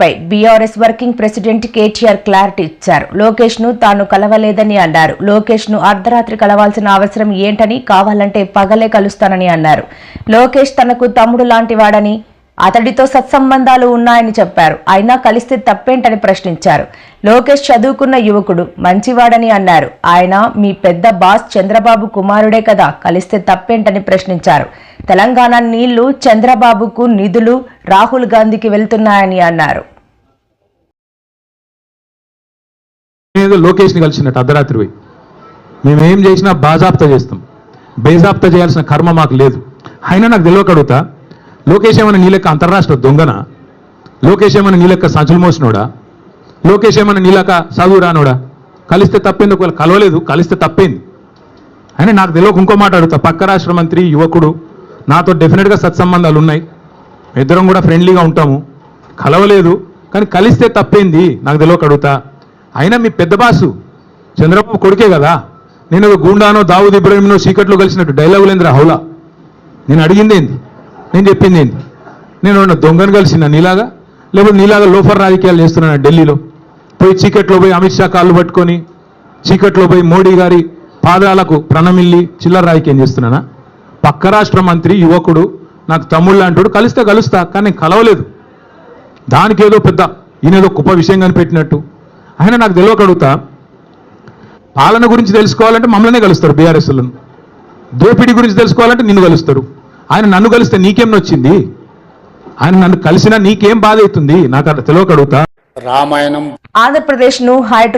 పై BRS working president KTR clarity ఇచ్చారు. లోకేష్ ను తాను కలవలేదని అన్నారు. లోకేష్ ను అర్ధరాత్రి కలవాల్సిన అవసరం ఏంటని, కావాలంటే పగలే కలుస్తానని అన్నారు. లోకేష్ తనకు తమ్ముడు లాంటి వాడని, అతడితో సత్సంబంధాలు ఉన్నాయని చెప్పారు. అయినా కలిస్తే తప్పేంటని ప్రశ్నించారు. లోకేష్ చదువుకున్న యువకుడు, మంచివాడని అన్నారు. ఆయన మీ పెద్ద బాస్ చంద్రబాబు కుమారుడే కదా, కలిస్తే తప్పేంటని ప్రశ్నించారు. తెలంగాణ నీళ్లు చంద్రబాబుకు, నిధులు రాహుల్ గాంధీకి వెళ్తున్నాయని అన్నారు. లోకేష్ ని కలిసినట్టు అర్ధరాత్రి పోయి మేమేం చేసినా బాజాప్తా చేస్తాం, బేజాప్తా చేయాల్సిన కర్మ మాకు లేదు. అయినా నాకు తెలియక అడుగుతా, లోకేష్ ఏమన్నా నీ లెక్క అంతర్రాష్ట్ర దొంగనా? లోకేష్ ఏమన్నా నీ లెక్క సంచులు మోసినోడా? లోకేష్ ఏమన్నా నీ లెక్క చదువు రానోడా? కలిస్తే తప్పేంది? ఒకవేళ కలవలేదు, కలిస్తే తప్పేంది? అయినా నాకు తెలియక ఇంకో మాట అడుగుతా, పక్క రాష్ట్ర మంత్రి యువకుడు, నాతో డెఫినెట్గా సత్సంబంధాలు ఉన్నాయి, ఇద్దరం కూడా ఫ్రెండ్లీగా ఉంటాము, కలవలేదు కానీ కలిస్తే తప్పేంది? నాకు తెలియక అడుగుతా. అయినా మీ పెద్ద బాసు చంద్రబాబు కొడుకే కదా, నేను గూండానో దావుద్ ఇబ్రాహింనో చీకట్లో కలిసినట్టు డైలాగులేంద్ర హౌలా? నేను అడిగింది ఏంది, నేను చెప్పింది ఏంది? నేను దొంగను కలిసిన నీలాగా, లేకపోతే నీలాగా లోఫర్ రాజకీయాలు చేస్తున్నాను ఢిల్లీలో పోయి, చీకట్లో పోయి అమిత్ షా కాళ్ళు పట్టుకొని, చీకట్లో పోయి మోడీ గారి పాదాలకు ప్రణమిల్లి చిల్లర రాజకీయం చేస్తున్నానా? పక్క రాష్ట్ర మంత్రి యువకుడు, నాకు తమ్ముళ్ళు అంటాడు, కలిస్తే కలుస్తా కానీ నేను కలవలేదు. దానికి ఏదో పెద్ద ఈయనేదో గొప్ప విషయం కనిపెట్టినట్టు. ఆయన నాకు తెలియక అడుగుతా, పాలన గురించి తెలుసుకోవాలంటే మమ్మల్నే కలుస్తారు బీఆర్ఎస్లను, దోపిడీ గురించి తెలుసుకోవాలంటే నిన్ను కలుస్తారు. ఆయన నన్ను కలిస్తే నీకేం నొచ్చింది? ఆయన నన్ను కలిసినా నీకేం బాధ అవుతుంది? నాకు తెలియక అడుగుతా. రామాయణం ఆంధ్రప్రదేశ్ ను